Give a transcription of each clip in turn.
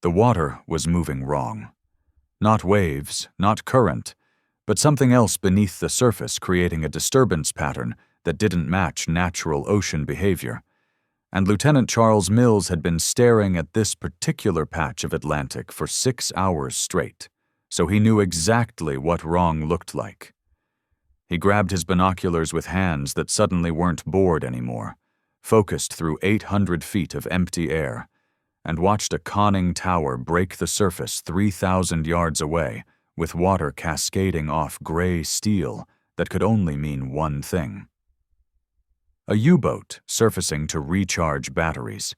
The water was moving wrong. Not waves, not current, but something else beneath the surface creating a disturbance pattern that didn't match natural ocean behavior. And Lieutenant Charles Mills had been staring at this particular patch of Atlantic for 6 hours straight, so he knew exactly what wrong looked like. He grabbed his binoculars with hands that suddenly weren't bored anymore, focused through 800 feet of empty air, and watched a conning tower break the surface 3,000 yards away, with water cascading off gray steel that could only mean one thing. A U-boat surfacing to recharge batteries,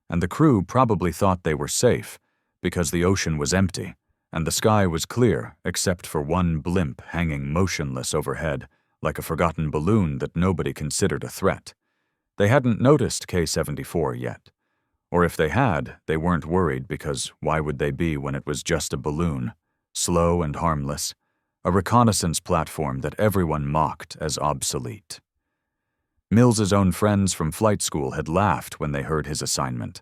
and the crew probably thought they were safe because the ocean was empty and the sky was clear except for one blimp hanging motionless overhead like a forgotten balloon that nobody considered a threat. They hadn't noticed K-74 yet. Or if they had, they weren't worried because why would they be when it was just a balloon, slow and harmless, a reconnaissance platform that everyone mocked as obsolete. Mills's own friends from flight school had laughed when they heard his assignment,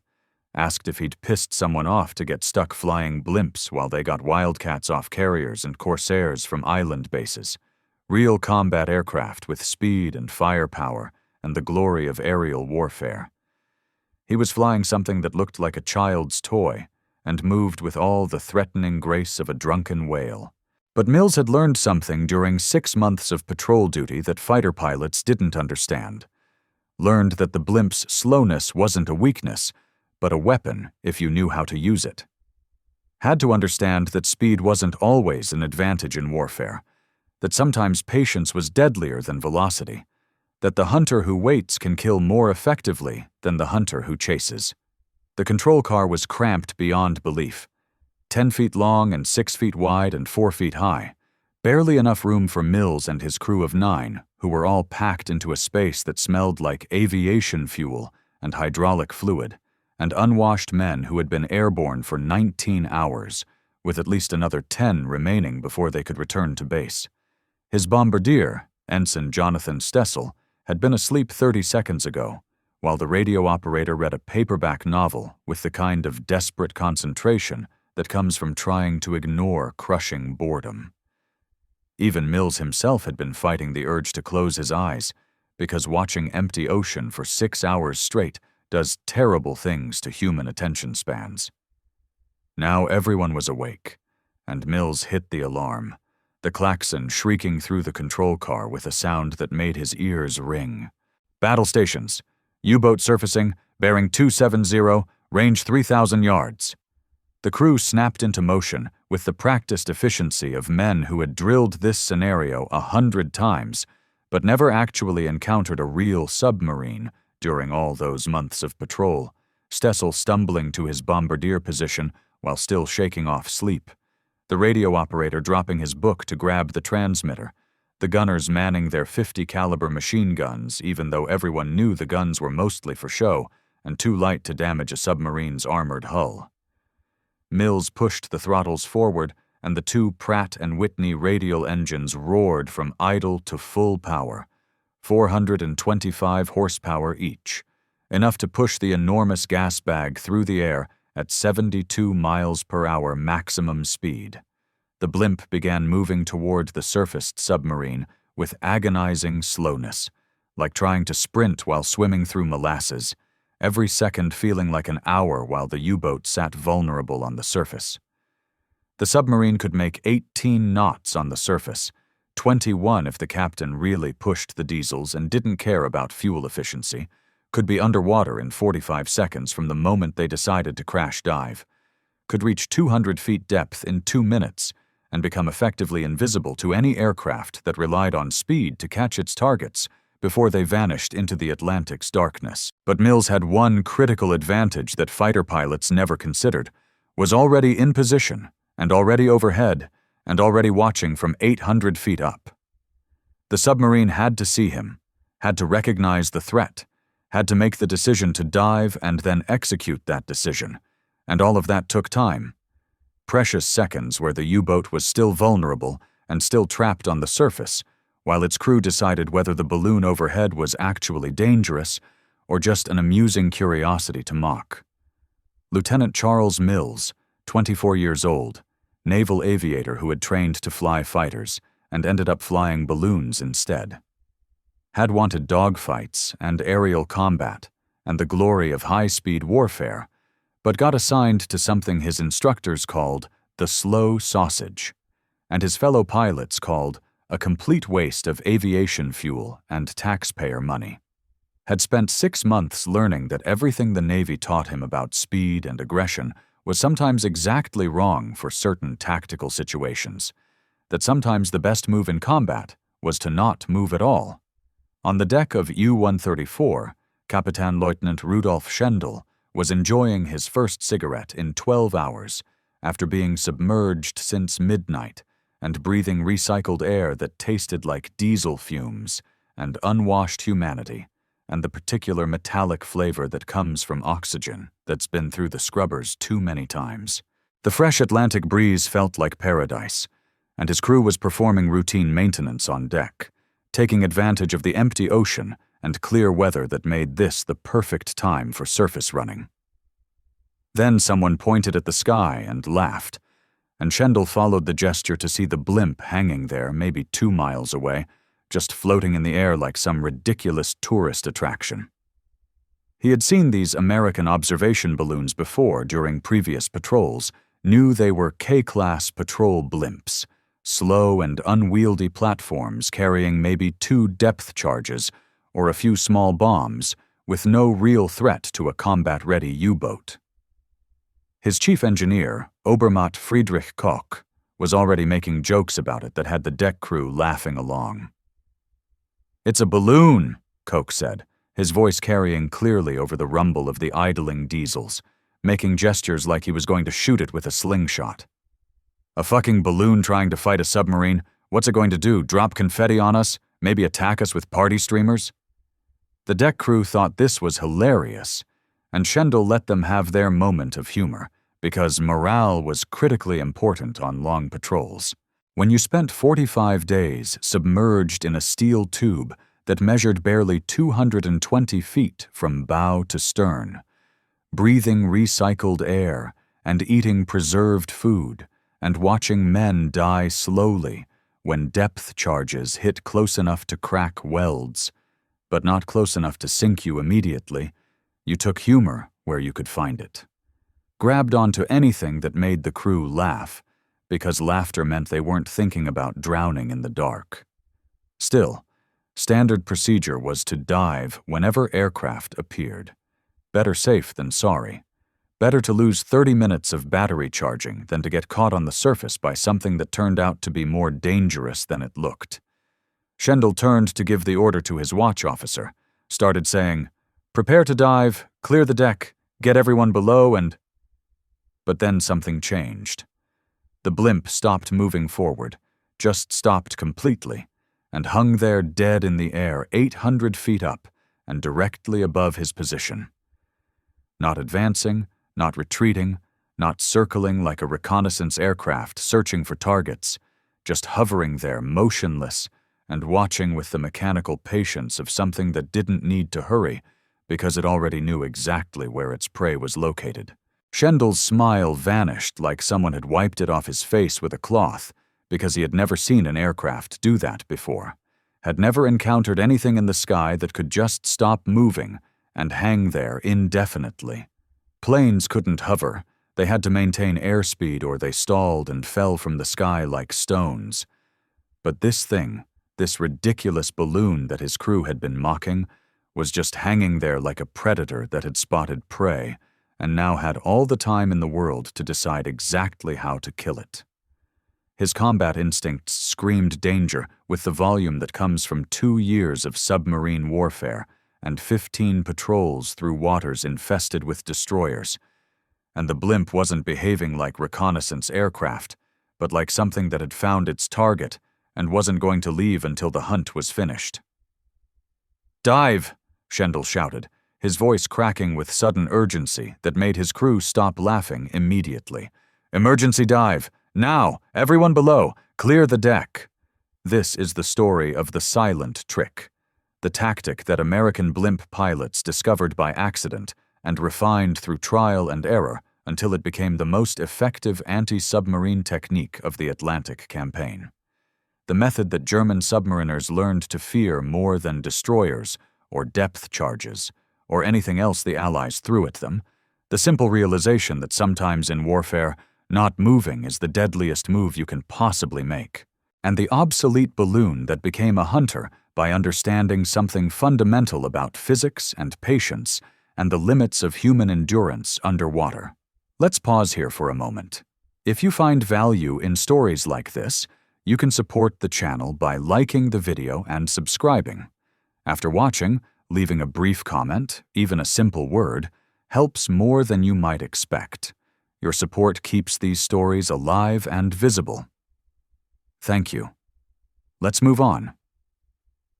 asked if he'd pissed someone off to get stuck flying blimps while they got Wildcats off carriers and Corsairs from island bases, real combat aircraft with speed and firepower and the glory of aerial warfare. He was flying something that looked like a child's toy and moved with all the threatening grace of a drunken whale. But Mills had learned something during 6 months of patrol duty that fighter pilots didn't understand. Learned that the blimp's slowness wasn't a weakness, but a weapon if you knew how to use it. Had to understand that speed wasn't always an advantage in warfare, that sometimes patience was deadlier than velocity, that the hunter who waits can kill more effectively than the hunter who chases. The control car was cramped beyond belief. 10 feet long and 6 feet wide and 4 feet high. Barely enough room for Mills and his crew of 9, who were all packed into a space that smelled like aviation fuel and hydraulic fluid, and unwashed men who had been airborne for 19 hours, with at least another 10 remaining before they could return to base. His bombardier, Ensign Jonathan Stessel, had been asleep 30 seconds ago, while the radio operator read a paperback novel with the kind of desperate concentration that comes from trying to ignore crushing boredom. Even Mills himself had been fighting the urge to close his eyes, because watching empty ocean for 6 hours straight does terrible things to human attention spans. Now everyone was awake, and Mills hit the alarm, the klaxon shrieking through the control car with a sound that made his ears ring. Battle stations. U-boat surfacing, bearing 270, range 3,000 yards. The crew snapped into motion with the practiced efficiency of men who had drilled this scenario 100 times, but never actually encountered a real submarine during all those months of patrol, Stessel stumbling to his bombardier position while still shaking off sleep, the radio operator dropping his book to grab the transmitter, the gunners manning their .50 caliber machine guns even though everyone knew the guns were mostly for show and too light to damage a submarine's armored hull. Mills pushed the throttles forward and the 2 Pratt & Whitney radial engines roared from idle to full power, 425 horsepower each, enough to push the enormous gas bag through the air at 72 miles per hour maximum speed. The blimp began moving toward the surfaced submarine with agonizing slowness, like trying to sprint while swimming through molasses, every second feeling like an hour while the U-boat sat vulnerable on the surface. The submarine could make 18 knots on the surface, 21 if the captain really pushed the diesels and didn't care about fuel efficiency, could be underwater in 45 seconds from the moment they decided to crash dive, could reach 200 feet depth in 2 minutes, and become effectively invisible to any aircraft that relied on speed to catch its targets before they vanished into the Atlantic's darkness. But Mills had one critical advantage that fighter pilots never considered, was already in position, and already overhead, and already watching from 800 feet up. The submarine had to see him, had to recognize the threat, had to make the decision to dive and then execute that decision, and all of that took time. Precious seconds where the U-boat was still vulnerable and still trapped on the surface, while its crew decided whether the balloon overhead was actually dangerous or just an amusing curiosity to mock. Lieutenant Charles Mills, 24 years old, naval aviator who had trained to fly fighters and ended up flying balloons instead. Had wanted dogfights and aerial combat and the glory of high-speed warfare, but got assigned to something his instructors called the slow sausage, and his fellow pilots called a complete waste of aviation fuel and taxpayer money. Had spent 6 months learning that everything the Navy taught him about speed and aggression was sometimes exactly wrong for certain tactical situations, that sometimes the best move in combat was to not move at all. On the deck of U-134, Captain Lieutenant Rudolf Schendel was enjoying his first cigarette in 12 hours after being submerged since midnight and breathing recycled air that tasted like diesel fumes and unwashed humanity and the particular metallic flavor that comes from oxygen that's been through the scrubbers too many times. The fresh Atlantic breeze felt like paradise, and his crew was performing routine maintenance on deck, taking advantage of the empty ocean and clear weather that made this the perfect time for surface running. Then someone pointed at the sky and laughed, and Schendel followed the gesture to see the blimp hanging there maybe 2 miles away, just floating in the air like some ridiculous tourist attraction. He had seen these American observation balloons before during previous patrols, knew they were K-class patrol blimps, slow and unwieldy platforms carrying maybe 2 depth charges or a few small bombs with no real threat to a combat-ready U-boat. His chief engineer, Obermatt Friedrich Koch, was already making jokes about it that had the deck crew laughing along. "It's a balloon," Koch said, his voice carrying clearly over the rumble of the idling diesels, making gestures like he was going to shoot it with a slingshot. "A fucking balloon trying to fight a submarine? What's it going to do, drop confetti on us? Maybe attack us with party streamers?" The deck crew thought this was hilarious, and Schendel let them have their moment of humor, because morale was critically important on long patrols. When you spent 45 days submerged in a steel tube that measured barely 220 feet from bow to stern, breathing recycled air and eating preserved food, and watching men die slowly when depth charges hit close enough to crack welds, but not close enough to sink you immediately, you took humor where you could find it. Grabbed onto anything that made the crew laugh, because laughter meant they weren't thinking about drowning in the dark. Still, standard procedure was to dive whenever aircraft appeared. Better safe than sorry. Better to lose 30 minutes of battery charging than to get caught on the surface by something that turned out to be more dangerous than it looked. Schendel turned to give the order to his watch officer, started saying, "Prepare to dive, clear the deck, get everyone below and—" But then something changed. The blimp stopped moving forward, just stopped completely, and hung there dead in the air 800 feet up and directly above his position. Not advancing, not retreating, not circling like a reconnaissance aircraft searching for targets, just hovering there motionless and watching with the mechanical patience of something that didn't need to hurry because it already knew exactly where its prey was located. Schendel's smile vanished like someone had wiped it off his face with a cloth because he had never seen an aircraft do that before, had never encountered anything in the sky that could just stop moving and hang there indefinitely. Planes couldn't hover. They had to maintain airspeed or they stalled and fell from the sky like stones. But this thing, this ridiculous balloon that his crew had been mocking, was just hanging there like a predator that had spotted prey and now had all the time in the world to decide exactly how to kill it. His combat instincts screamed danger with the volume that comes from 2 years of submarine warfare and 15 patrols through waters infested with destroyers. And the blimp wasn't behaving like reconnaissance aircraft, but like something that had found its target and wasn't going to leave until the hunt was finished. "Dive!" Schendel shouted, his voice cracking with sudden urgency that made his crew stop laughing immediately. "Emergency dive! Now! Everyone below! Clear the deck!" This is the story of the silent trick, the tactic that American blimp pilots discovered by accident and refined through trial and error until it became the most effective anti-submarine technique of the Atlantic campaign. The method that German submariners learned to fear more than destroyers or depth charges or anything else the Allies threw at them, the simple realization that sometimes in warfare, not moving is the deadliest move you can possibly make, and the obsolete balloon that became a hunter by understanding something fundamental about physics and patience and the limits of human endurance underwater. Let's pause here for a moment. If you find value in stories like this, you can support the channel by liking the video and subscribing. After watching, leaving a brief comment, even a simple word, helps more than you might expect. Your support keeps these stories alive and visible. Thank you. Let's move on.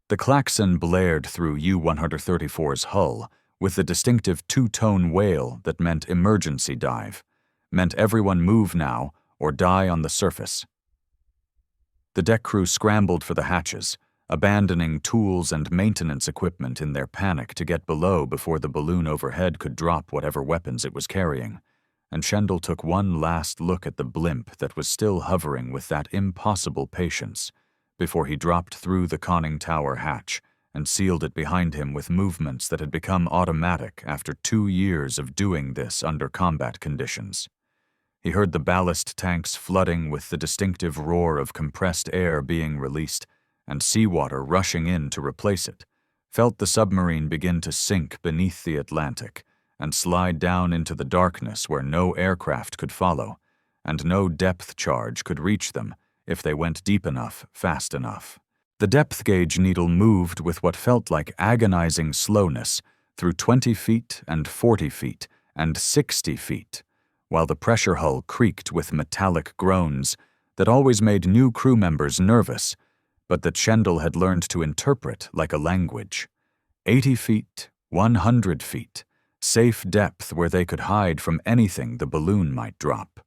The klaxon blared through U-134's hull with the distinctive two-tone wail that meant emergency dive, meant everyone move now or die on the surface. The deck crew scrambled for the hatches, abandoning tools and maintenance equipment in their panic to get below before the balloon overhead could drop whatever weapons it was carrying, and Schendel took one last look at the blimp that was still hovering with that impossible patience before he dropped through the conning tower hatch and sealed it behind him with movements that had become automatic after 2 years of doing this under combat conditions. He heard the ballast tanks flooding with the distinctive roar of compressed air being released and seawater rushing in to replace it, felt the submarine begin to sink beneath the Atlantic and slide down into the darkness where no aircraft could follow, and no depth charge could reach them if they went deep enough, fast enough. The depth gauge needle moved with what felt like agonizing slowness through 20 feet and 40 feet and 60 feet, while the pressure hull creaked with metallic groans that always made new crew members nervous, but that Schendel had learned to interpret like a language. 80 feet, 100 feet, safe depth where they could hide from anything the balloon might drop.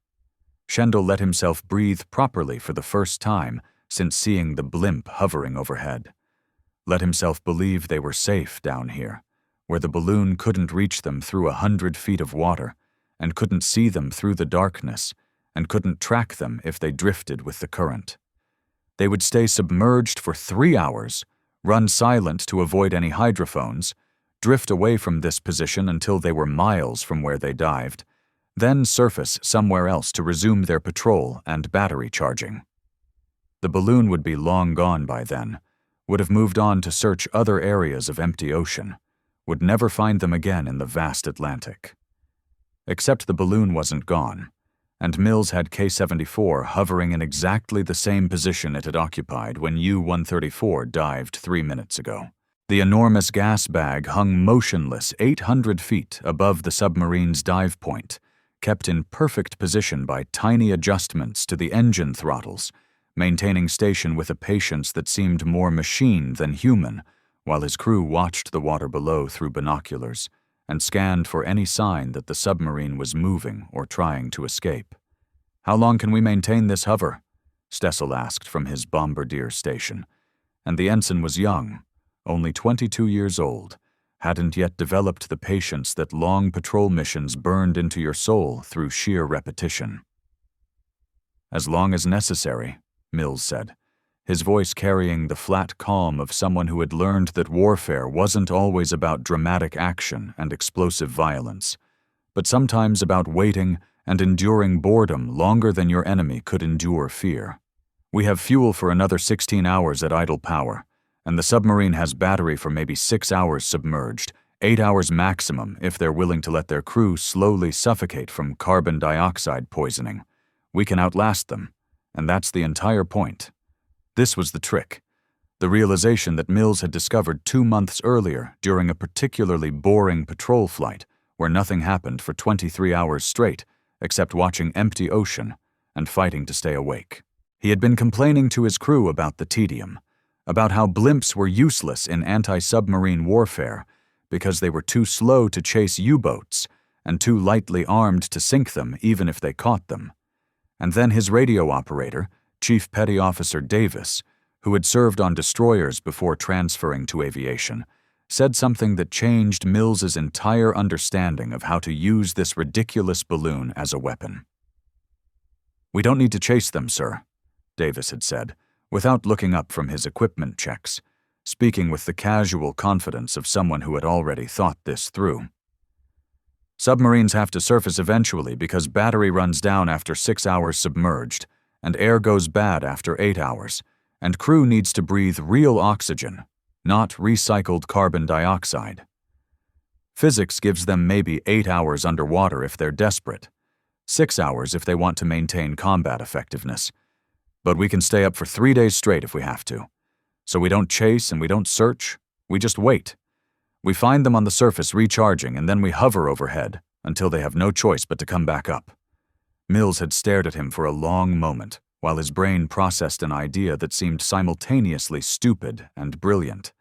Schendel let himself breathe properly for the first time since seeing the blimp hovering overhead. Let himself believe they were safe down here, where the balloon couldn't reach them through 100 feet of water, and couldn't see them through the darkness, and couldn't track them if they drifted with the current. They would stay submerged for 3 hours, run silent to avoid any hydrophones, drift away from this position until they were miles from where they dived, then surface somewhere else to resume their patrol and battery charging. The balloon would be long gone by then, would have moved on to search other areas of empty ocean, would never find them again in the vast Atlantic. Except the balloon wasn't gone, and Mills had K-74 hovering in exactly the same position it had occupied when U-134 dived 3 minutes ago. The enormous gas bag hung motionless 800 feet above the submarine's dive point, kept in perfect position by tiny adjustments to the engine throttles, maintaining station with a patience that seemed more machine than human, while his crew watched the water below through binoculars and scanned for any sign that the submarine was moving or trying to escape. "How long can we maintain this hover?" Stessel asked from his bombardier station, and the ensign was young, only 22 years old, hadn't yet developed the patience that long patrol missions burned into your soul through sheer repetition. "As long as necessary," Mills said, his voice carrying the flat calm of someone who had learned that warfare wasn't always about dramatic action and explosive violence, but sometimes about waiting and enduring boredom longer than your enemy could endure fear. "We have fuel for another 16 hours at idle power, and the submarine has battery for maybe 6 hours submerged, 8 hours maximum if they're willing to let their crew slowly suffocate from carbon dioxide poisoning. We can outlast them, and that's the entire point." This was the trick, the realization that Mills had discovered 2 months earlier during a particularly boring patrol flight where nothing happened for 23 hours straight except watching empty ocean and fighting to stay awake. He had been complaining to his crew about the tedium, about how blimps were useless in anti-submarine warfare because they were too slow to chase U-boats and too lightly armed to sink them even if they caught them. And then his radio operator, Chief Petty Officer Davis, who had served on destroyers before transferring to aviation, said something that changed Mills's entire understanding of how to use this ridiculous balloon as a weapon. "We don't need to chase them, sir," Davis had said, without looking up from his equipment checks, speaking with the casual confidence of someone who had already thought this through. "Submarines have to surface eventually because battery runs down after 6 hours submerged, and air goes bad after 8 hours, and crew needs to breathe real oxygen, not recycled carbon dioxide. Physics gives them maybe 8 hours underwater if they're desperate, 6 hours if they want to maintain combat effectiveness. But we can stay up for 3 days straight if we have to. So we don't chase and we don't search, we just wait. We find them on the surface recharging and then we hover overhead until they have no choice but to come back up." Mills had stared at him for a long moment, while his brain processed an idea that seemed simultaneously stupid and brilliant,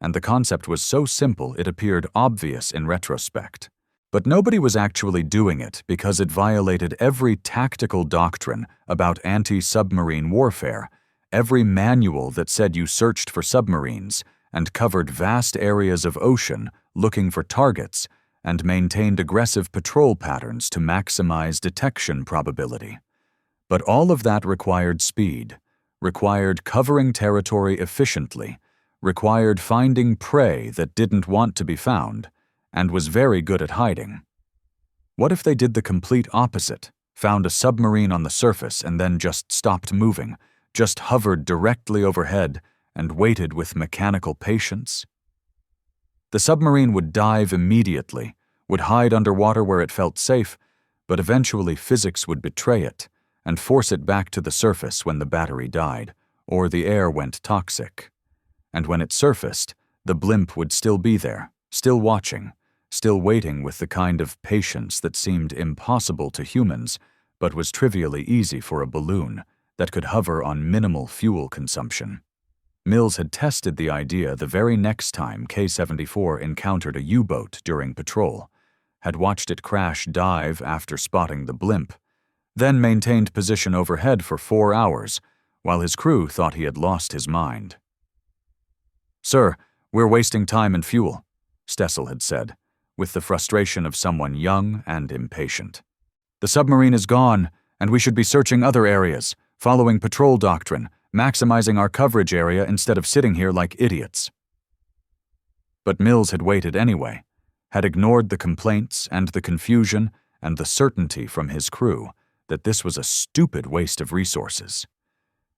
and the concept was so simple it appeared obvious in retrospect. But nobody was actually doing it because it violated every tactical doctrine about anti-submarine warfare, every manual that said you searched for submarines and covered vast areas of ocean looking for targets and maintained aggressive patrol patterns to maximize detection probability. But all of that required speed, required covering territory efficiently, required finding prey that didn't want to be found, and was very good at hiding. What if they did the complete opposite, found a submarine on the surface and then just stopped moving, just hovered directly overhead and waited with mechanical patience? The submarine would dive immediately, would hide underwater where it felt safe, but eventually physics would betray it and force it back to the surface when the battery died, or the air went toxic. And when it surfaced, the blimp would still be there, still watching, still waiting with the kind of patience that seemed impossible to humans, but was trivially easy for a balloon that could hover on minimal fuel consumption. Mills had tested the idea the very next time K-74 encountered a U-boat during patrol, had watched it crash dive after spotting the blimp, then maintained position overhead for 4 hours, while his crew thought he had lost his mind. "Sir, we're wasting time and fuel," Stessel had said, with the frustration of someone young and impatient. "The submarine is gone, and we should be searching other areas, following patrol doctrine, maximizing our coverage area instead of sitting here like idiots." But Mills had waited anyway, had ignored the complaints and the confusion and the certainty from his crew that this was a stupid waste of resources.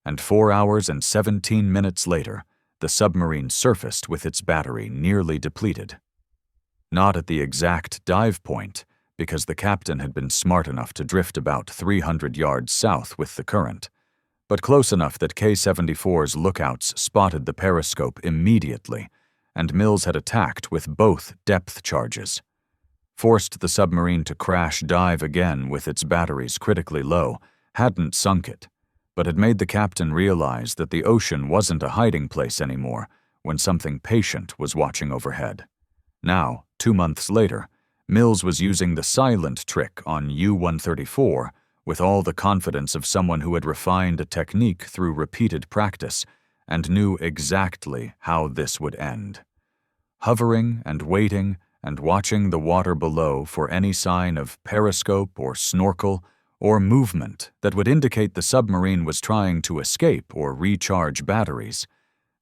And 4 hours and 17 minutes later, the submarine surfaced with its battery nearly depleted. Not at the exact dive point, because the captain had been smart enough to drift about 300 yards south with the current, but close enough that K-74's lookouts spotted the periscope immediately, and Mills had attacked with both depth charges. Forced the submarine to crash dive again with its batteries critically low, hadn't sunk it, but had made the captain realize that the ocean wasn't a hiding place anymore when something patient was watching overhead. Now, 2 months later, Mills was using the silent trick on U-134 with all the confidence of someone who had refined a technique through repeated practice and knew exactly how this would end. Hovering and waiting and watching the water below for any sign of periscope or snorkel or movement that would indicate the submarine was trying to escape or recharge batteries,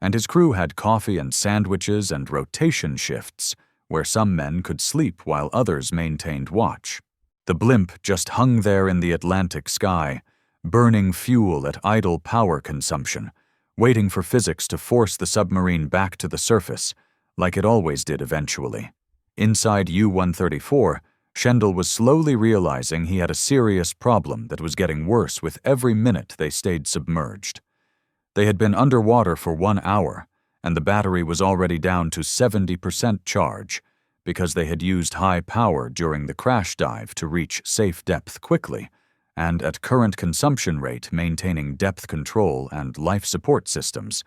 and his crew had coffee and sandwiches and rotation shifts where some men could sleep while others maintained watch. The blimp just hung there in the Atlantic sky, burning fuel at idle power consumption, waiting for physics to force the submarine back to the surface, like it always did eventually. Inside U-134, Schendel was slowly realizing he had a serious problem that was getting worse with every minute they stayed submerged. They had been underwater for 1 hour, and the battery was already down to 70% charge because they had used high power during the crash dive to reach safe depth quickly, and at current consumption rate maintaining depth control and life support systems.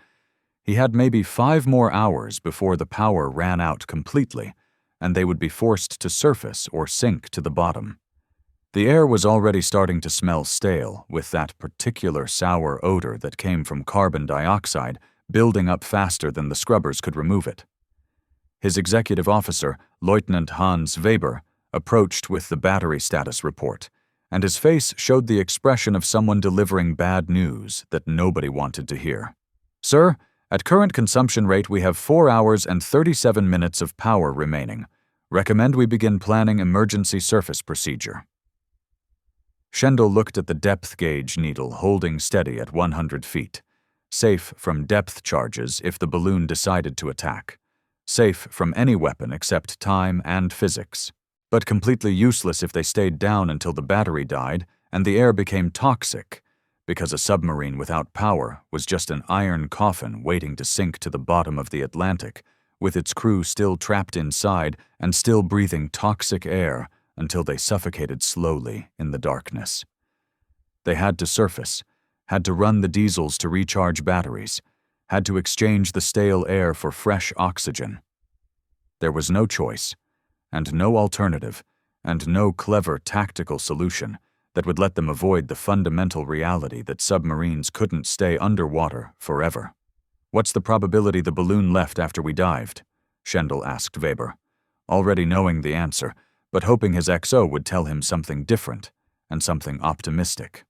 He had maybe 5 more hours before the power ran out completely, and they would be forced to surface or sink to the bottom. The air was already starting to smell stale, with that particular sour odor that came from carbon dioxide building up faster than the scrubbers could remove it. His executive officer, Lieutenant Hans Weber, approached with the battery status report, and his face showed the expression of someone delivering bad news that nobody wanted to hear. "Sir, at current consumption rate we have 4 hours and 37 minutes of power remaining. Recommend we begin planning emergency surface procedure." Schendel looked at the depth gauge needle holding steady at 100 feet, safe from depth charges if the balloon decided to attack, safe from any weapon except time and physics, but completely useless if they stayed down until the battery died and the air became toxic, because a submarine without power was just an iron coffin waiting to sink to the bottom of the Atlantic, with its crew still trapped inside and still breathing toxic air until they suffocated slowly in the darkness. They had to surface, had to run the diesels to recharge batteries, had to exchange the stale air for fresh oxygen. There was no choice, and no alternative, and no clever tactical solution that would let them avoid the fundamental reality that submarines couldn't stay underwater forever. "What's the probability the balloon left after we dived?" Schendel asked Weber, already knowing the answer, but hoping his XO would tell him something different and something optimistic.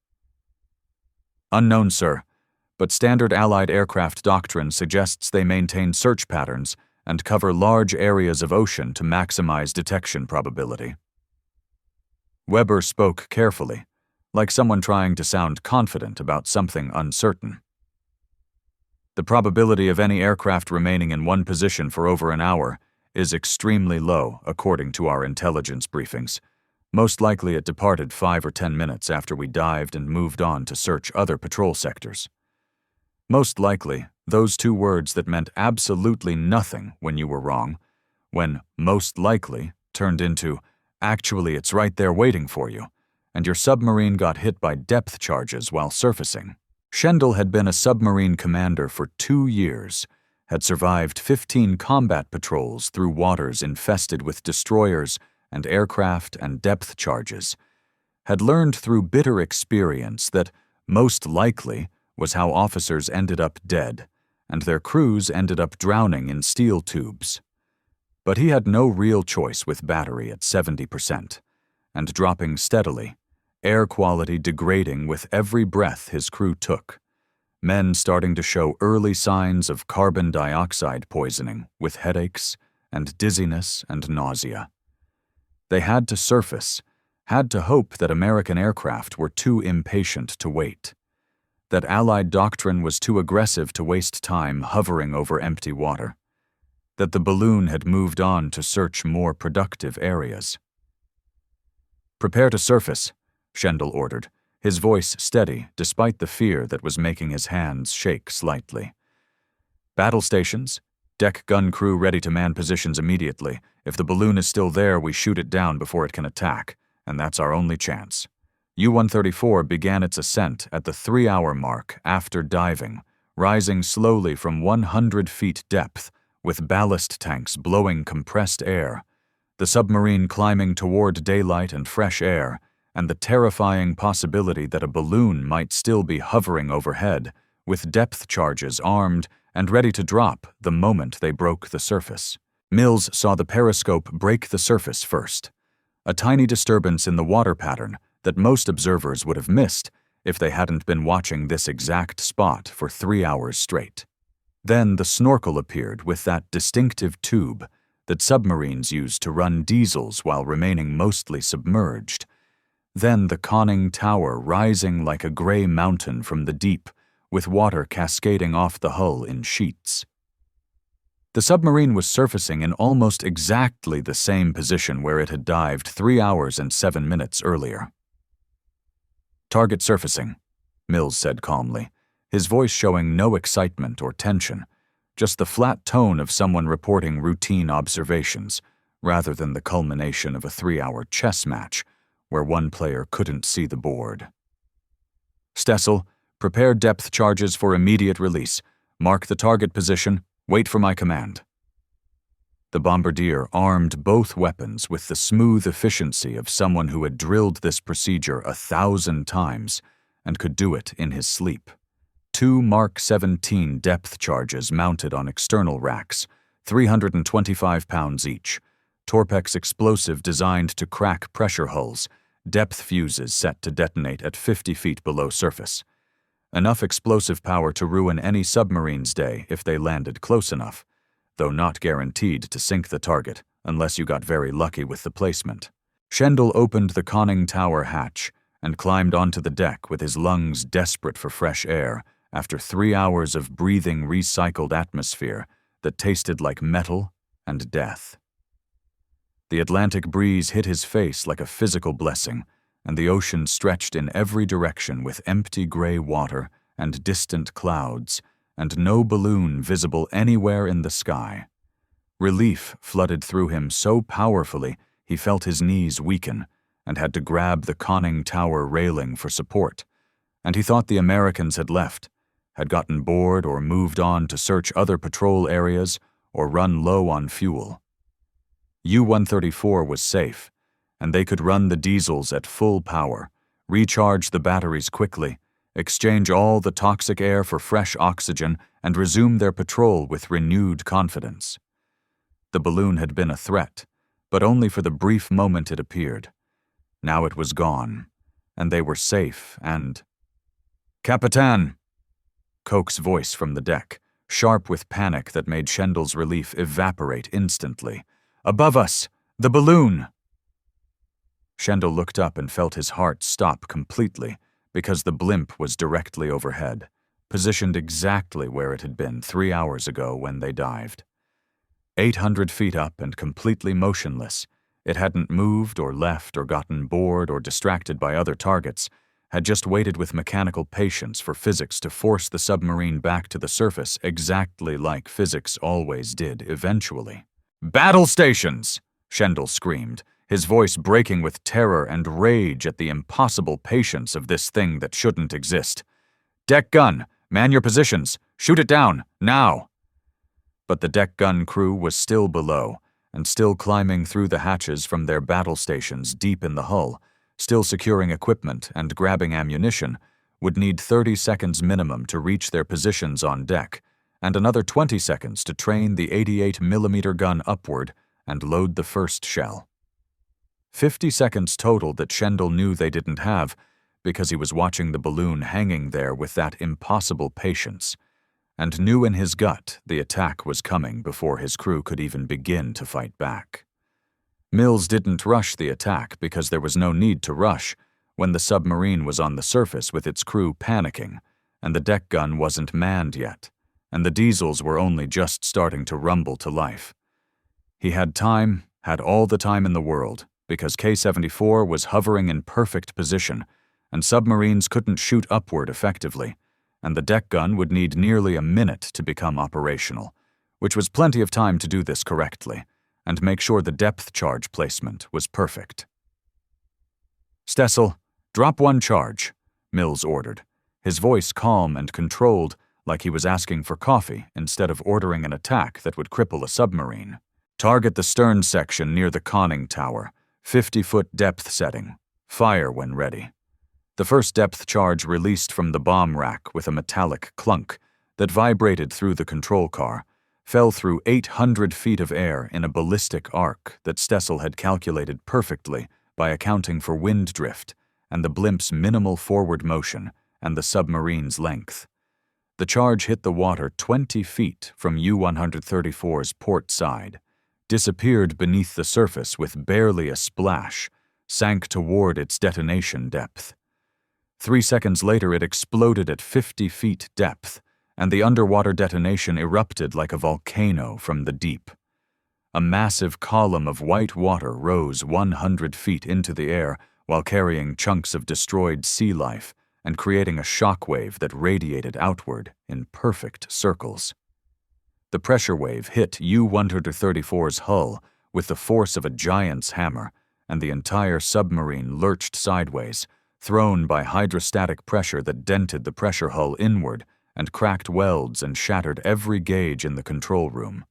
"Unknown, sir, but standard Allied aircraft doctrine suggests they maintain search patterns and cover large areas of ocean to maximize detection probability." Weber spoke carefully, like someone trying to sound confident about something uncertain. "The probability of any aircraft remaining in one position for over an hour is extremely low, according to our intelligence briefings. Most likely it departed 5 or 10 minutes after we dived and moved on to search other patrol sectors." Most likely, those two words that meant absolutely nothing when you were wrong, when most likely turned into actually it's right there waiting for you, and your submarine got hit by depth charges while surfacing. Schendel had been a submarine commander for 2 years, had survived 15 combat patrols through waters infested with destroyers and aircraft and depth charges, had learned through bitter experience that most likely was how officers ended up dead, and their crews ended up drowning in steel tubes. But he had no real choice with battery at 70%, and dropping steadily, air quality degrading with every breath his crew took, men starting to show early signs of carbon dioxide poisoning with headaches and dizziness and nausea. They had to surface, had to hope that American aircraft were too impatient to wait, that Allied doctrine was too aggressive to waste time hovering over empty water, that the balloon had moved on to search more productive areas. "Prepare to surface," Schendel ordered, his voice steady despite the fear that was making his hands shake slightly. "Battle stations, deck gun crew ready to man positions immediately. If the balloon is still there, we shoot it down before it can attack, and that's our only chance." U-134 began its ascent at the 3-hour mark after diving, rising slowly from 100 feet depth, with ballast tanks blowing compressed air, the submarine climbing toward daylight and fresh air, and the terrifying possibility that a balloon might still be hovering overhead, with depth charges armed and ready to drop the moment they broke the surface. Mills saw the periscope break the surface first, a tiny disturbance in the water pattern that most observers would have missed if they hadn't been watching this exact spot for 3 hours straight. Then the snorkel appeared with that distinctive tube that submarines use to run diesels while remaining mostly submerged. Then the conning tower rising like a gray mountain from the deep, with water cascading off the hull in sheets. The submarine was surfacing in almost exactly the same position where it had dived 3 hours and 7 minutes earlier. "Target surfacing," Mills said calmly, his voice showing no excitement or tension, just the flat tone of someone reporting routine observations, rather than the culmination of a 3-hour chess match where one player couldn't see the board. "Stessel, prepare depth charges for immediate release. Mark the target position. Wait for my command." The bombardier armed both weapons with the smooth efficiency of someone who had drilled this procedure 1,000 times and could do it in his sleep. 2 Mark 17 depth charges mounted on external racks, 325 pounds each, Torpex explosive designed to crack pressure hulls, depth fuses set to detonate at 50 feet below surface. Enough explosive power to ruin any submarine's day if they landed close enough, though not guaranteed to sink the target unless you got very lucky with the placement. Schendel opened the conning tower hatch and climbed onto the deck with his lungs desperate for fresh air after 3 hours of breathing recycled atmosphere that tasted like metal and death. The Atlantic breeze hit his face like a physical blessing, and the ocean stretched in every direction with empty gray water and distant clouds, and no balloon visible anywhere in the sky. Relief flooded through him so powerfully he felt his knees weaken and had to grab the conning tower railing for support, and he thought the Americans had left, had gotten bored or moved on to search other patrol areas or run low on fuel. U-134 was safe, and they could run the diesels at full power, recharge the batteries quickly, exchange all the toxic air for fresh oxygen, and resume their patrol with renewed confidence. The balloon had been a threat, but only for the brief moment it appeared. Now it was gone, and they were safe and— "Capitan!" Koch's voice from the deck, sharp with panic that made Schendel's relief evaporate instantly. "Above us! The balloon!" Schendel looked up and felt his heart stop completely because the blimp was directly overhead, positioned exactly where it had been 3 hours ago when they dived. 800 feet up and completely motionless, it hadn't moved or left or gotten bored or distracted by other targets, had just waited with mechanical patience for physics to force the submarine back to the surface exactly like physics always did eventually. "Battle stations!" Schendel screamed, his voice breaking with terror and rage at the impossible patience of this thing that shouldn't exist. "Deck gun! Man your positions! Shoot it down! Now!" But the deck gun crew was still below, and still climbing through the hatches from their battle stations deep in the hull, still securing equipment and grabbing ammunition, would need 30 seconds minimum to reach their positions on deck, and another 20 seconds to train the 88mm gun upward and load the first shell. 50 seconds total that Schendel knew they didn't have because he was watching the balloon hanging there with that impossible patience, and knew in his gut the attack was coming before his crew could even begin to fight back. Mills didn't rush the attack because there was no need to rush when the submarine was on the surface with its crew panicking, and the deck gun wasn't manned yet, and the diesels were only just starting to rumble to life. He had time, had all the time in the world, because K-74 was hovering in perfect position, and submarines couldn't shoot upward effectively, and the deck gun would need nearly a minute to become operational, which was plenty of time to do this correctly, and make sure the depth charge placement was perfect. "Stessel, drop one charge," Mills ordered, his voice calm and controlled like he was asking for coffee instead of ordering an attack that would cripple a submarine. "Target the stern section near the conning tower, 50-foot depth setting. Fire when ready." The first depth charge released from the bomb rack with a metallic clunk that vibrated through the control car, fell through 800 feet of air in a ballistic arc that Stessel had calculated perfectly by accounting for wind drift and the blimp's minimal forward motion and the submarine's length. The charge hit the water 20 feet from U-134's port side, disappeared beneath the surface with barely a splash, sank toward its detonation depth. 3 seconds later it exploded at 50 feet depth, and the underwater detonation erupted like a volcano from the deep. A massive column of white water rose 100 feet into the air while carrying chunks of destroyed sea life and creating a shockwave that radiated outward in perfect circles. The pressure wave hit U-134's hull with the force of a giant's hammer, and the entire submarine lurched sideways, thrown by hydrostatic pressure that dented the pressure hull inward and cracked welds and shattered every gauge in the control room.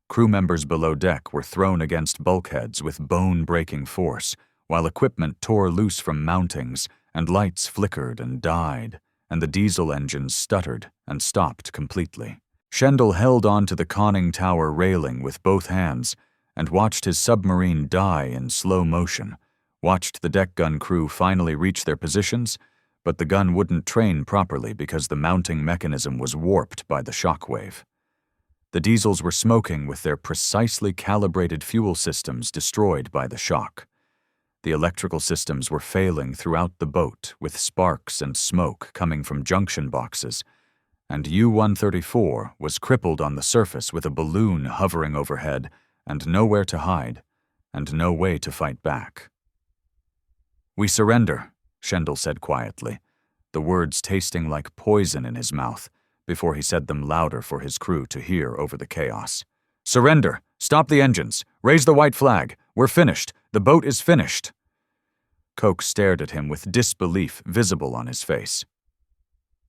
Crew members below deck were thrown against bulkheads with bone-breaking force, while equipment tore loose from mountings and lights flickered and died, and the diesel engines stuttered and stopped completely. Schendel held on to the conning tower railing with both hands and watched his submarine die in slow motion, watched the deck gun crew finally reach their positions, but the gun wouldn't train properly because the mounting mechanism was warped by the shock wave. The diesels were smoking with their precisely calibrated fuel systems destroyed by the shock. The electrical systems were failing throughout the boat, with sparks and smoke coming from junction boxes, and U-134 was crippled on the surface with a balloon hovering overhead and nowhere to hide, and no way to fight back. "We surrender," Schendel said quietly, the words tasting like poison in his mouth, before he said them louder for his crew to hear over the chaos. "Surrender! Stop the engines! Raise the white flag! We're finished! The boat is finished!" Coke stared at him with disbelief visible on his face.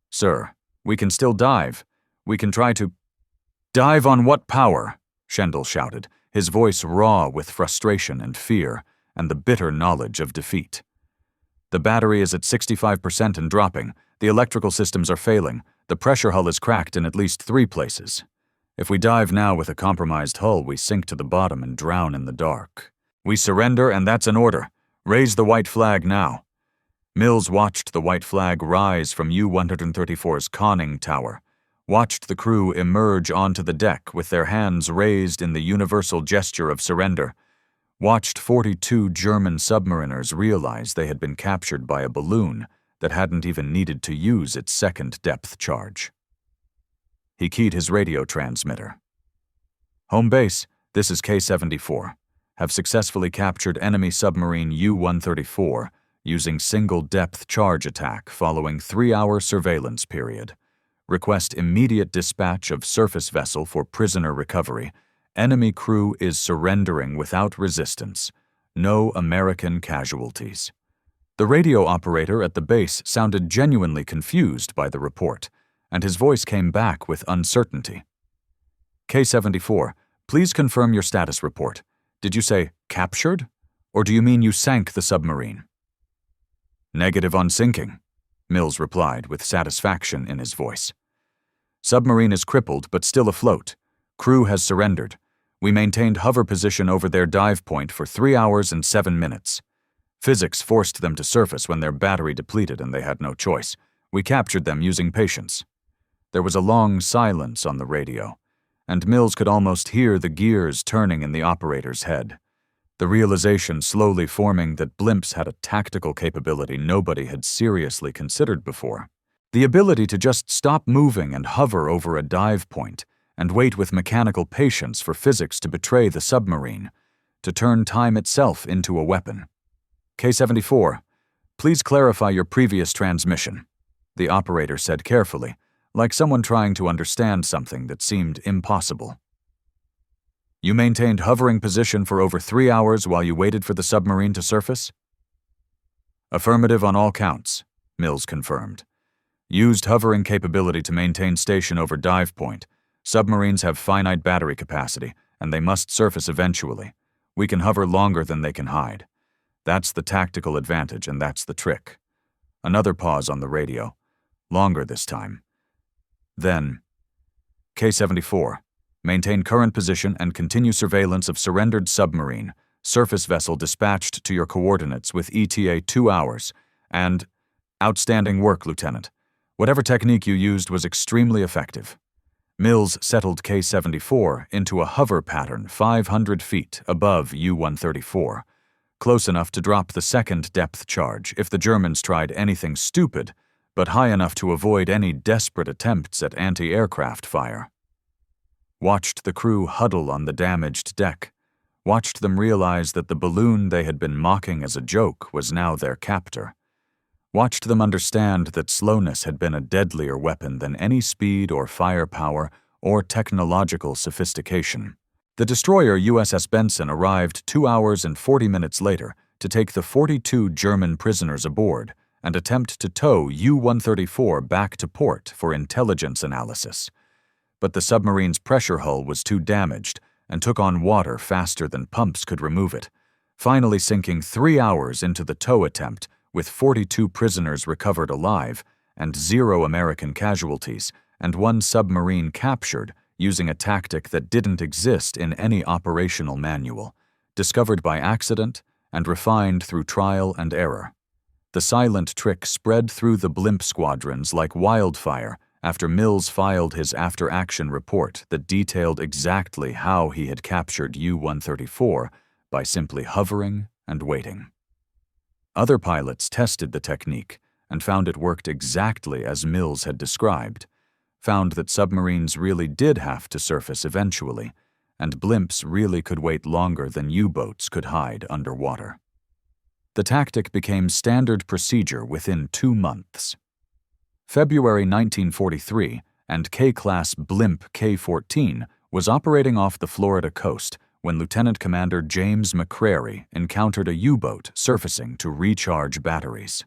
"Sir, we can still dive. We can try to—" "Dive on what power?" Schendel shouted, his voice raw with frustration and fear, and the bitter knowledge of defeat. "The battery is at 65% and dropping. The electrical systems are failing. The pressure hull is cracked in at least 3 places. If we dive now with a compromised hull, we sink to the bottom and drown in the dark. We surrender, and that's an order. Raise the white flag now." Mills watched the white flag rise from U-134's conning tower, watched the crew emerge onto the deck with their hands raised in the universal gesture of surrender, watched 42 German submariners realize they had been captured by a balloon that hadn't even needed to use its second depth charge. He keyed his radio transmitter. "Home base, this is K-74. Have successfully captured enemy submarine U-134 using single-depth charge attack following 3-hour surveillance period. Request immediate dispatch of surface vessel for prisoner recovery. Enemy crew is surrendering without resistance. No American casualties." The radio operator at the base sounded genuinely confused by the report, and his voice came back with uncertainty. "K-74, please confirm your status report. Did you say captured, or do you mean you sank the submarine?" "Negative on sinking," Mills replied with satisfaction in his voice. "Submarine is crippled but still afloat. Crew has surrendered. We maintained hover position over their dive point for 3 hours and 7 minutes. Physics forced them to surface when their battery depleted and they had no choice. We captured them using patience." There was a long silence on the radio, and Mills could almost hear the gears turning in the operator's head, the realization slowly forming that blimps had a tactical capability nobody had seriously considered before. The ability to just stop moving and hover over a dive point and wait with mechanical patience for physics to betray the submarine, to turn time itself into a weapon. "K-74, please clarify your previous transmission," the operator said carefully, like someone trying to understand something that seemed impossible. "You maintained hovering position for over 3 hours while you waited for the submarine to surface?" "Affirmative on all counts," Mills confirmed. "Used hovering capability to maintain station over dive point. Submarines have finite battery capacity, and they must surface eventually. We can hover longer than they can hide. That's the tactical advantage, and that's the trick." Another pause on the radio. Longer this time. Then, "K-74, maintain current position and continue surveillance of surrendered submarine. Surface vessel dispatched to your coordinates with ETA 2 hours. And, outstanding work, Lieutenant. Whatever technique you used was extremely effective." Mills settled K-74 into a hover pattern 500 feet above U-134, close enough to drop the second depth charge if the Germans tried anything stupid, but high enough to avoid any desperate attempts at anti-aircraft fire. Watched the crew huddle on the damaged deck, watched them realize that the balloon they had been mocking as a joke was now their captor. Watched them understand that slowness had been a deadlier weapon than any speed or firepower or technological sophistication. The destroyer USS Benson arrived 2 hours and 40 minutes later to take the 42 German prisoners aboard and attempt to tow U-134 back to port for intelligence analysis. But the submarine's pressure hull was too damaged and took on water faster than pumps could remove it, finally sinking 3 hours into the tow attempt with 42 prisoners recovered alive and 0 American casualties and one submarine captured using a tactic that didn't exist in any operational manual, discovered by accident and refined through trial and error. The silent trick spread through the blimp squadrons like wildfire after Mills filed his after-action report that detailed exactly how he had captured U-134 by simply hovering and waiting. Other pilots tested the technique and found it worked exactly as Mills had described, found that submarines really did have to surface eventually, and blimps really could wait longer than U-boats could hide underwater. The tactic became standard procedure within 2 months. February 1943, and K-class blimp K-14 was operating off the Florida coast when Lieutenant Commander James McCrary encountered a U-boat surfacing to recharge batteries.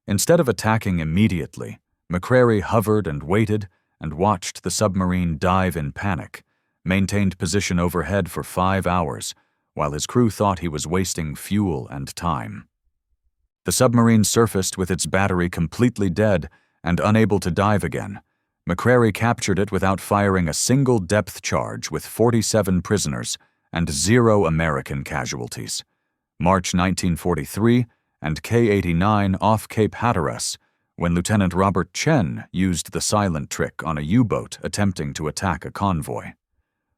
Instead of attacking immediately, McCrary hovered and waited and watched the submarine dive in panic, maintained position overhead for 5 hours, while his crew thought he was wasting fuel and time. The submarine surfaced with its battery completely dead and unable to dive again. McCrary captured it without firing a single depth charge with 47 prisoners and 0 American casualties. March 1943, and K-89 off Cape Hatteras, when Lieutenant Robert Chen used the silent trick on a U-boat attempting to attack a convoy.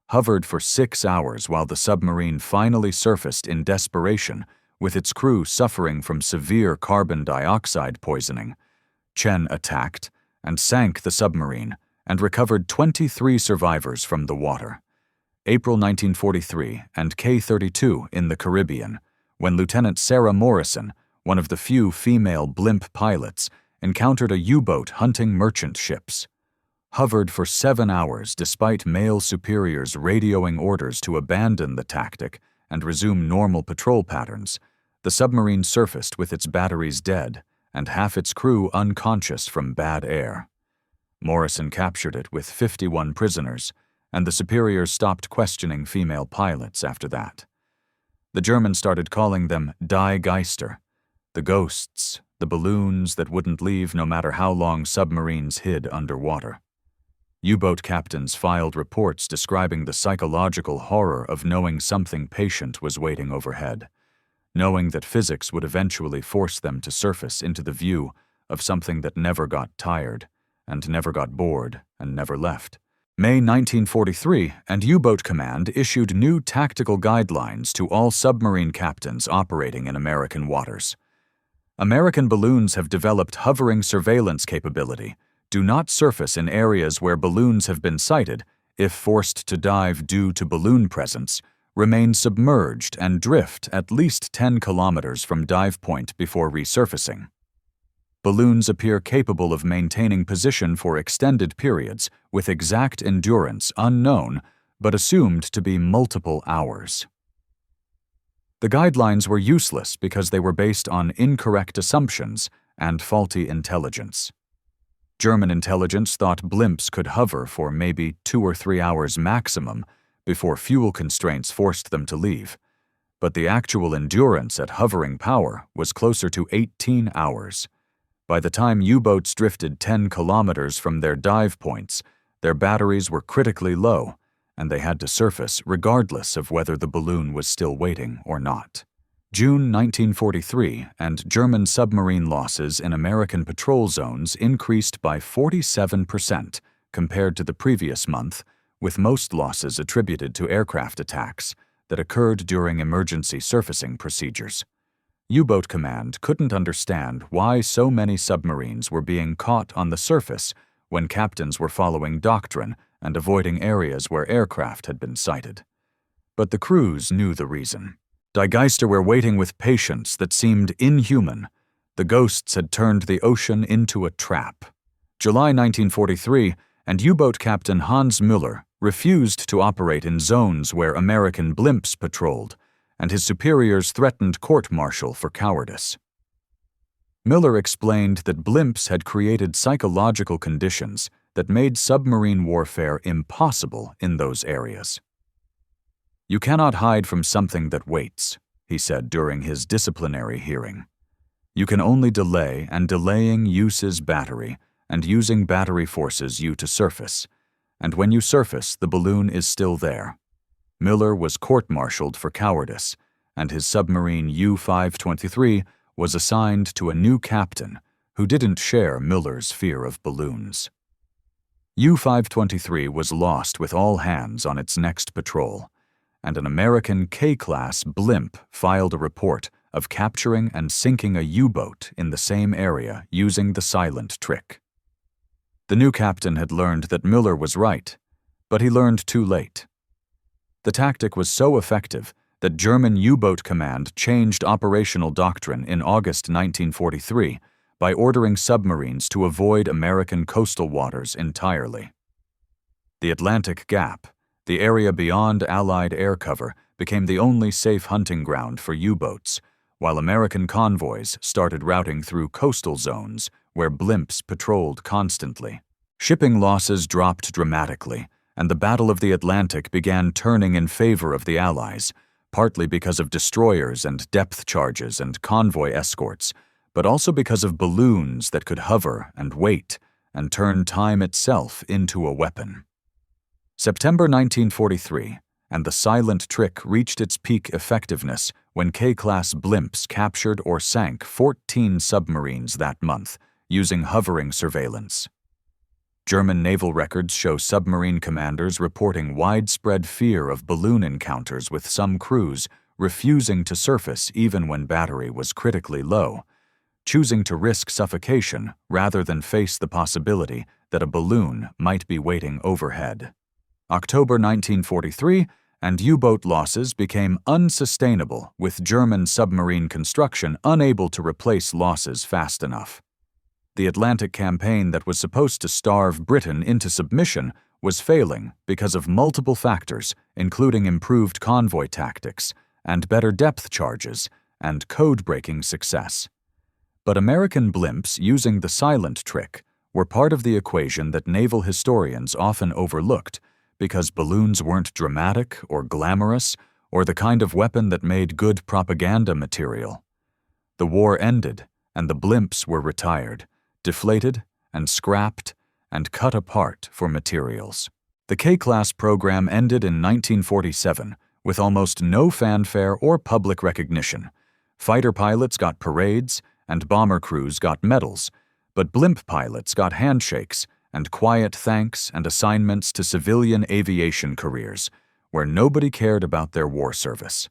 Hovered for 6 hours while the submarine finally surfaced in desperation, with its crew suffering from severe carbon dioxide poisoning. Chen attacked and sank the submarine and recovered 23 survivors from the water. April 1943, and K-32 in the Caribbean, when Lieutenant Sarah Morrison, one of the few female blimp pilots, encountered a U-boat hunting merchant ships. Hovered for 7 hours despite male superiors radioing orders to abandon the tactic and resume normal patrol patterns, the submarine surfaced with its batteries dead and half its crew unconscious from bad air. Morrison captured it with 51 prisoners, and the superiors stopped questioning female pilots after that. The Germans started calling them Die Geister, the ghosts, the balloons that wouldn't leave no matter how long submarines hid underwater. U-boat captains filed reports describing the psychological horror of knowing something patient was waiting overhead, knowing that physics would eventually force them to surface into the view of something that never got tired, and never got bored, and never left. May 1943, and U-boat Command issued new tactical guidelines to all submarine captains operating in American waters. American balloons have developed hovering surveillance capability. Do not surface in areas where balloons have been sighted if forced to dive due to balloon presence. Remain submerged and drift at least 10 kilometers from dive point before resurfacing. Balloons appear capable of maintaining position for extended periods with exact endurance unknown but assumed to be multiple hours. The guidelines were useless because they were based on incorrect assumptions and faulty intelligence. German intelligence thought blimps could hover for maybe 2 or 3 hours maximum before fuel constraints forced them to leave, but the actual endurance at hovering power was closer to 18 hours. By the time U-boats drifted 10 kilometers from their dive points, their batteries were critically low, and they had to surface regardless of whether the balloon was still waiting or not. June 1943, and German submarine losses in American patrol zones increased by 47% compared to the previous month, with most losses attributed to aircraft attacks that occurred during emergency surfacing procedures. U-boat Command couldn't understand why so many submarines were being caught on the surface when captains were following doctrine and avoiding areas where aircraft had been sighted. But the crews knew the reason. Die Geister were waiting with patience that seemed inhuman. The ghosts had turned the ocean into a trap. July 1943, and U-boat Captain Hans Müller refused to operate in zones where American blimps patrolled, and his superiors threatened court-martial for cowardice. Müller explained that blimps had created psychological conditions that made submarine warfare impossible in those areas. "You cannot hide from something that waits," he said during his disciplinary hearing. "You can only delay, and delaying uses battery, and using battery forces you to surface. And when you surface, the balloon is still there. Miller was court-martialed for cowardice, and his submarine U-523 was assigned to a new captain who didn't share Miller's fear of balloons. U-523 was lost with all hands on its next patrol, and an American K-class blimp filed a report of capturing and sinking a U-boat in the same area using the silent trick. The new captain had learned that Miller was right, but he learned too late. The tactic was so effective that German U-boat command changed operational doctrine in August 1943 by ordering submarines to avoid American coastal waters entirely. The Atlantic Gap, the area beyond Allied air cover, became the only safe hunting ground for U-boats, while American convoys started routing through coastal zones where blimps patrolled constantly. Shipping losses dropped dramatically, and the Battle of the Atlantic began turning in favor of the Allies, partly because of destroyers and depth charges and convoy escorts, but also because of balloons that could hover and wait and turn time itself into a weapon. September 1943, and the silent trick reached its peak effectiveness when K-class blimps captured or sank 14 submarines that month using hovering surveillance. German naval records show submarine commanders reporting widespread fear of balloon encounters, with some crews refusing to surface even when battery was critically low, choosing to risk suffocation rather than face the possibility that a balloon might be waiting overhead. October 1943, and U-boat losses became unsustainable, with German submarine construction unable to replace losses fast enough. The Atlantic campaign that was supposed to starve Britain into submission was failing because of multiple factors, including improved convoy tactics and better depth charges and code-breaking success. But American blimps using the silent trick were part of the equation that naval historians often overlooked because balloons weren't dramatic or glamorous or the kind of weapon that made good propaganda material. The war ended, and the blimps were retired, deflated and scrapped and cut apart for materials. The K-class program ended in 1947 with almost no fanfare or public recognition. Fighter pilots got parades, and bomber crews got medals, but blimp pilots got handshakes and quiet thanks and assignments to civilian aviation careers, where nobody cared about their war service.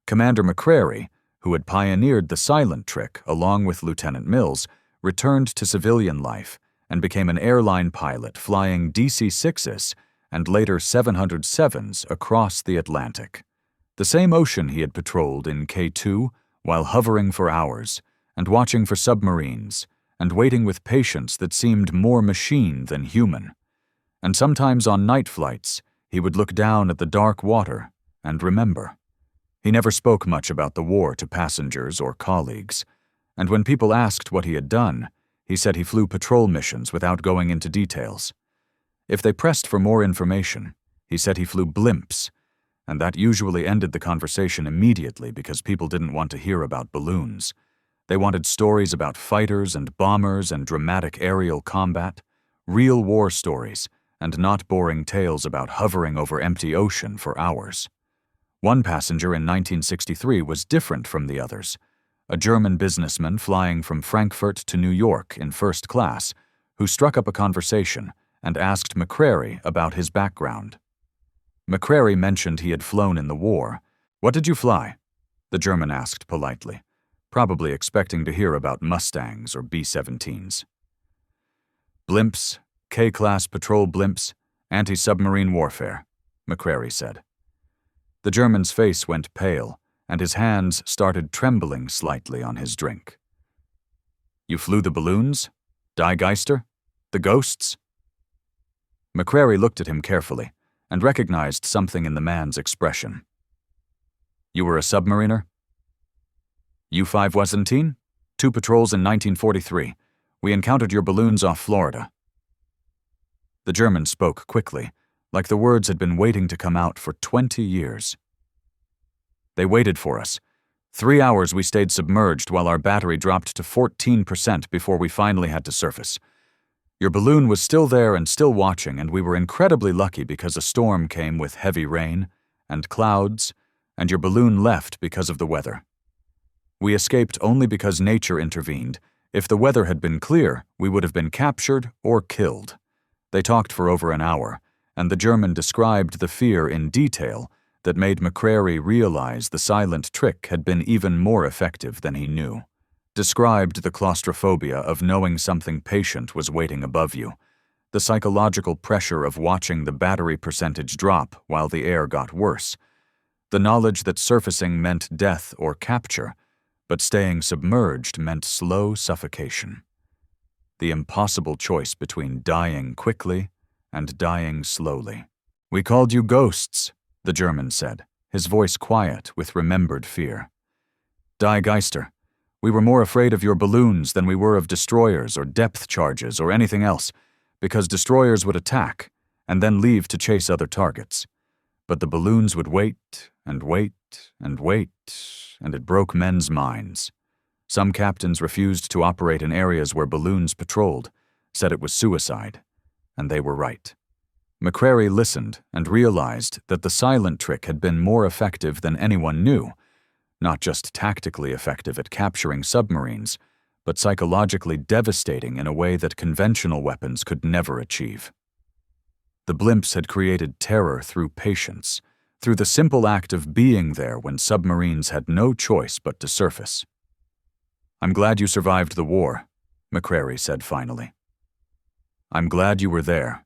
Commander McCrary, who had pioneered the silent trick along with Lieutenant Mills, returned to civilian life and became an airline pilot flying DC-6s and later 707s across the Atlantic, the same ocean he had patrolled in K2 while hovering for hours and watching for submarines, and waiting with patience that seemed more machine than human. And sometimes on night flights, he would look down at the dark water and remember. He never spoke much about the war to passengers or colleagues, and when people asked what he had done, he said he flew patrol missions without going into details. If they pressed for more information, he said he flew blimps, and that usually ended the conversation immediately because people didn't want to hear about balloons. They wanted stories about fighters and bombers and dramatic aerial combat, real war stories, and not boring tales about hovering over empty ocean for hours. One passenger in 1963 was different from the others, a German businessman flying from Frankfurt to New York in first class, who struck up a conversation and asked McCrary about his background. McCrary mentioned he had flown in the war. "What did you fly?" the German asked politely, probably expecting to hear about Mustangs or B-17s. "Blimps, K-class patrol blimps, anti-submarine warfare," McCrary said. The German's face went pale, and his hands started trembling slightly on his drink. "You flew the balloons? Die Geister? The ghosts?" McCrary looked at him carefully and recognized something in the man's expression. "You were a submariner?" "U-517? 2 patrols in 1943. We encountered your balloons off Florida." The German spoke quickly, like the words had been waiting to come out for 20 years. "They waited for us. 3 hours we stayed submerged while our battery dropped to 14% before we finally had to surface. Your balloon was still there and still watching, and we were incredibly lucky because a storm came with heavy rain and clouds, and your balloon left because of the weather. We escaped only because nature intervened. If the weather had been clear, we would have been captured or killed. They talked for over an hour, and the German described the fear in detail that made McCrary realize the silent trick had been even more effective than he knew. Described the claustrophobia of knowing something patient was waiting above you, the psychological pressure of watching the battery percentage drop while the air got worse, the knowledge that surfacing meant death or capture, but staying submerged meant slow suffocation. The impossible choice between dying quickly and dying slowly. "We called you ghosts," the German said, his voice quiet with remembered fear. "Die Geister. We were more afraid of your balloons than we were of destroyers or depth charges or anything else, because destroyers would attack and then leave to chase other targets. But the balloons would wait and wait and wait, and it broke men's minds. Some captains refused to operate in areas where balloons patrolled, said it was suicide, and they were right." McCrary listened and realized that the silent trick had been more effective than anyone knew, not just tactically effective at capturing submarines, but psychologically devastating in a way that conventional weapons could never achieve. The blimps had created terror through patience, through the simple act of being there when submarines had no choice but to surface. "I'm glad you survived the war," McCrary said finally. "I'm glad you were there,"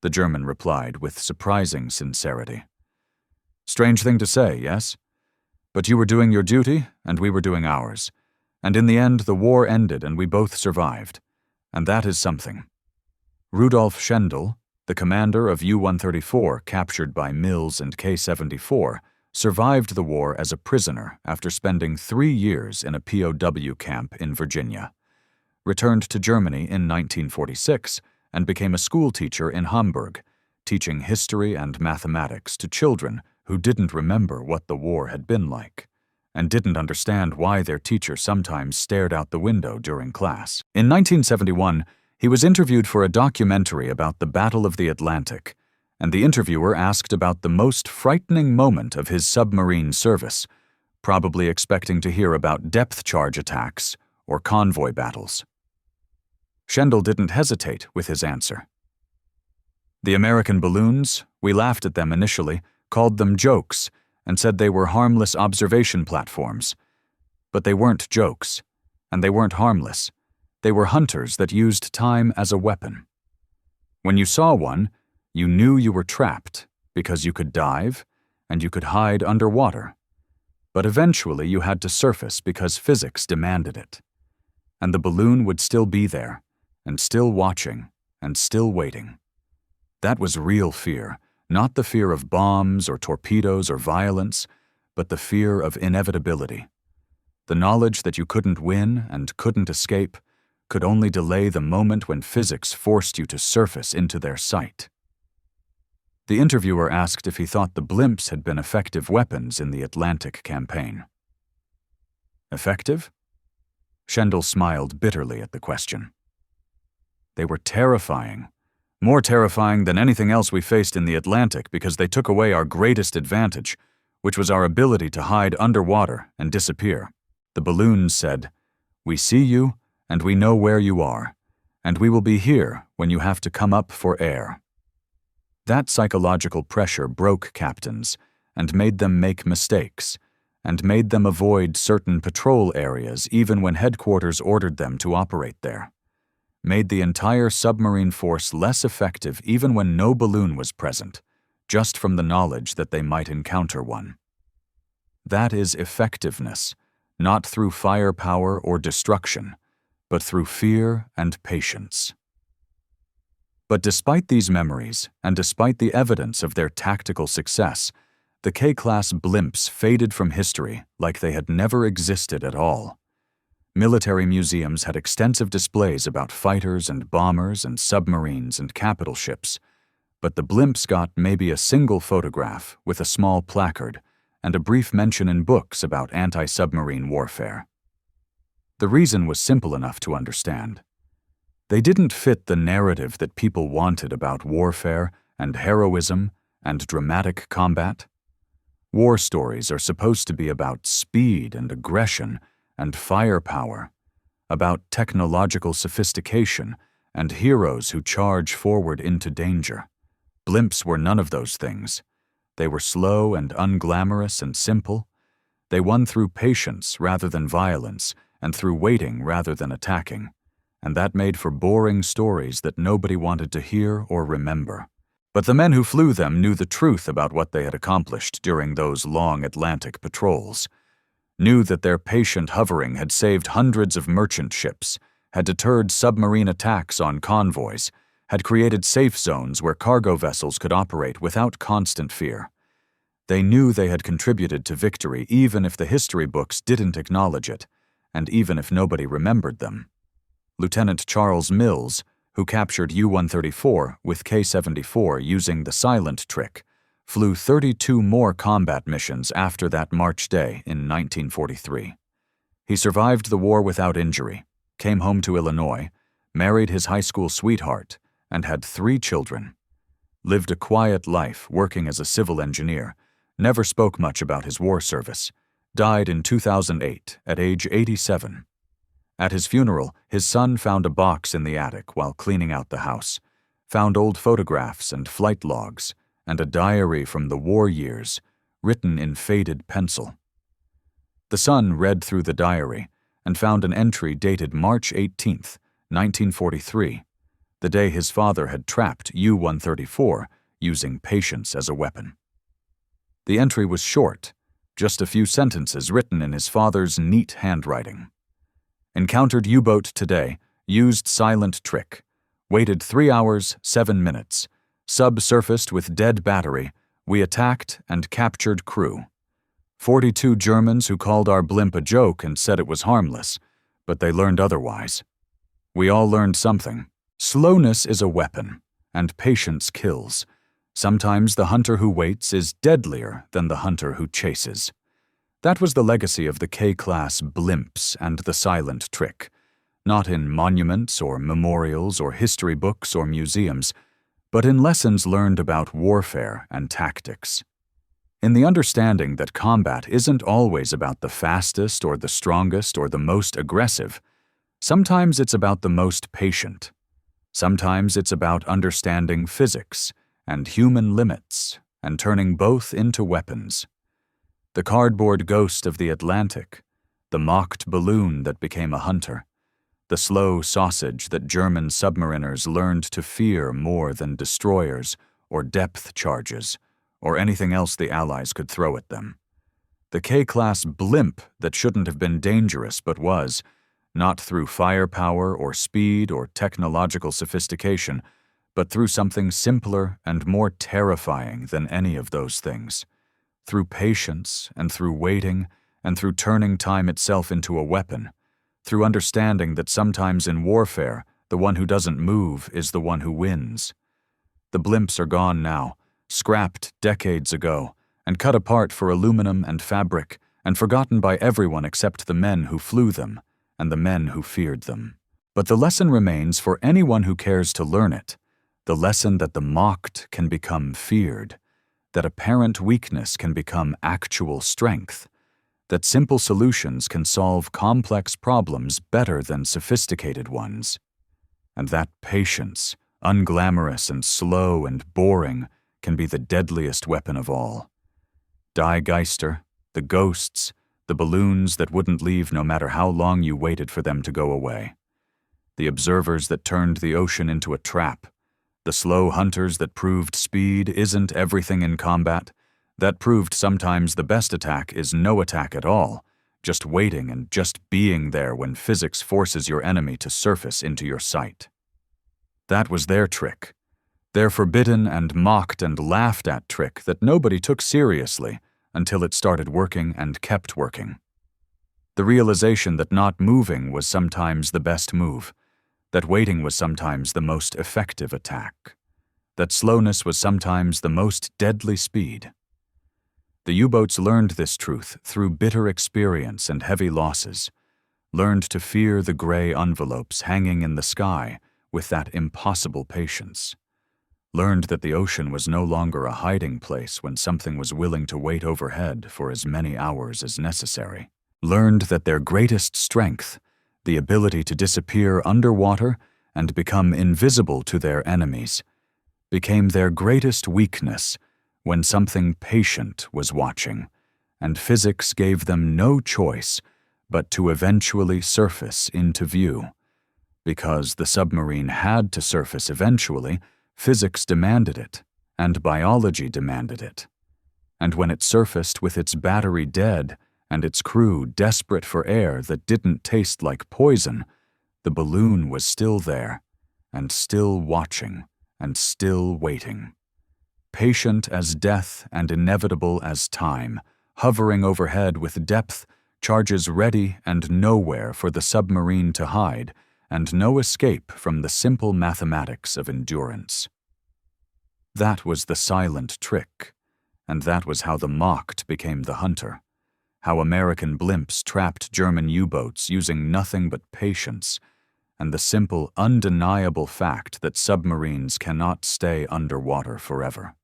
the German replied with surprising sincerity. "Strange thing to say, yes? But you were doing your duty, and we were doing ours. And in the end, the war ended and we both survived. And that is something." Rudolf Schendel, the commander of U-134 captured by Mills and K-74, survived the war as a prisoner after spending 3 years in a POW camp in Virginia, returned to Germany in 1946, and became a schoolteacher in Hamburg, teaching history and mathematics to children who didn't remember what the war had been like, and didn't understand why their teacher sometimes stared out the window during class. In 1971, he was interviewed for a documentary about the Battle of the Atlantic, and the interviewer asked about the most frightening moment of his submarine service, probably expecting to hear about depth charge attacks or convoy battles. Schendel didn't hesitate with his answer. "The American balloons, we laughed at them initially, called them jokes, and said they were harmless observation platforms. But they weren't jokes, and they weren't harmless. They were hunters that used time as a weapon. When you saw one, you knew you were trapped because you could dive and you could hide underwater. But eventually you had to surface because physics demanded it. And the balloon would still be there, and still watching, and still waiting. That was real fear, not the fear of bombs or torpedoes or violence, but the fear of inevitability. The knowledge that you couldn't win and couldn't escape could only delay the moment when physics forced you to surface into their sight." The interviewer asked if he thought the blimps had been effective weapons in the Atlantic campaign. Effective? Schendel smiled bitterly at the question. "They were terrifying. More terrifying than anything else we faced in the Atlantic because they took away our greatest advantage, which was our ability to hide underwater and disappear. The balloons said, 'We see you, and we know where you are, and we will be here when you have to come up for air.' That psychological pressure broke captains and made them make mistakes, and made them avoid certain patrol areas even when headquarters ordered them to operate there. Made the entire submarine force less effective even when no balloon was present, just from the knowledge that they might encounter one. That is effectiveness, not through firepower or destruction, but through fear and patience." But despite these memories, and despite the evidence of their tactical success, the K-class blimps faded from history like they had never existed at all. Military museums had extensive displays about fighters and bombers and submarines and capital ships, but the blimps got maybe a single photograph with a small placard and a brief mention in books about anti-submarine warfare. The reason was simple enough to understand. They didn't fit the narrative that people wanted about warfare and heroism and dramatic combat. War stories are supposed to be about speed and aggression and firepower, about technological sophistication and heroes who charge forward into danger. Blimps were none of those things. They were slow and unglamorous and simple. They won through patience rather than violence and through waiting rather than attacking. And that made for boring stories that nobody wanted to hear or remember. But the men who flew them knew the truth about what they had accomplished during those long Atlantic patrols, knew that their patient hovering had saved hundreds of merchant ships, had deterred submarine attacks on convoys, had created safe zones where cargo vessels could operate without constant fear. They knew they had contributed to victory even if the history books didn't acknowledge it, and even if nobody remembered them. Lieutenant Charles Mills, who captured U-134 with K-74 using the silent trick, flew 32 more combat missions after that March day in 1943. He survived the war without injury, came home to Illinois, married his high school sweetheart, and had 3 children. Lived a quiet life working as a civil engineer, never spoke much about his war service, died in 2008 at age 87. At his funeral, his son found a box in the attic while cleaning out the house, found old photographs and flight logs, and a diary from the war years, written in faded pencil. The son read through the diary and found an entry dated March 18, 1943, the day his father had trapped U-134 using patience as a weapon. The entry was short, just a few sentences written in his father's neat handwriting. Encountered U-boat today, used silent trick, waited 3 hours, 7 minutes, subsurfaced with dead battery, we attacked and captured crew. 42 Germans who called our blimp a joke and said it was harmless, but they learned otherwise. We all learned something. Slowness is a weapon, and patience kills. Sometimes the hunter who waits is deadlier than the hunter who chases. That was the legacy of the K-class blimps and the silent trick, not in monuments or memorials or history books or museums, but in lessons learned about warfare and tactics. In the understanding that combat isn't always about the fastest or the strongest or the most aggressive. Sometimes it's about the most patient. Sometimes it's about understanding physics and human limits and turning both into weapons. The cardboard ghost of the Atlantic, the mocked balloon that became a hunter, the slow sausage that German submariners learned to fear more than destroyers or depth charges or anything else the Allies could throw at them. The K-class blimp that shouldn't have been dangerous but was, not through firepower or speed or technological sophistication, but through something simpler and more terrifying than any of those things. Through patience and through waiting and through turning time itself into a weapon, through understanding that sometimes in warfare, the one who doesn't move is the one who wins. The blimps are gone now, scrapped decades ago, and cut apart for aluminum and fabric, and forgotten by everyone except the men who flew them and the men who feared them. But the lesson remains for anyone who cares to learn it, the lesson that the mocked can become feared, that apparent weakness can become actual strength, that simple solutions can solve complex problems better than sophisticated ones, and that patience, unglamorous and slow and boring, can be the deadliest weapon of all. Die Geister, the ghosts, the balloons that wouldn't leave no matter how long you waited for them to go away. The observers that turned the ocean into a trap. The slow hunters that proved speed isn't everything in combat. That proved sometimes the best attack is no attack at all, just waiting and just being there when physics forces your enemy to surface into your sight. That was their trick. Their forbidden and mocked and laughed at trick that nobody took seriously until it started working and kept working. The realization that not moving was sometimes the best move, that waiting was sometimes the most effective attack, that slowness was sometimes the most deadly speed. The U-boats learned this truth through bitter experience and heavy losses, learned to fear the gray envelopes hanging in the sky with that impossible patience. Learned that the ocean was no longer a hiding place when something was willing to wait overhead for as many hours as necessary. Learned that their greatest strength, the ability to disappear underwater and become invisible to their enemies, became their greatest weakness when something patient was watching, and physics gave them no choice but to eventually surface into view. Because the submarine had to surface eventually, physics demanded it, and biology demanded it. And when it surfaced with its battery dead and its crew desperate for air that didn't taste like poison, the balloon was still there, and still watching, and still waiting. Patient as death and inevitable as time, hovering overhead with depth charges ready and nowhere for the submarine to hide, and no escape from the simple mathematics of endurance. That was the silent trick, and that was how the mocked became the hunter, how American blimps trapped German U-boats using nothing but patience, and the simple, undeniable fact that submarines cannot stay underwater forever.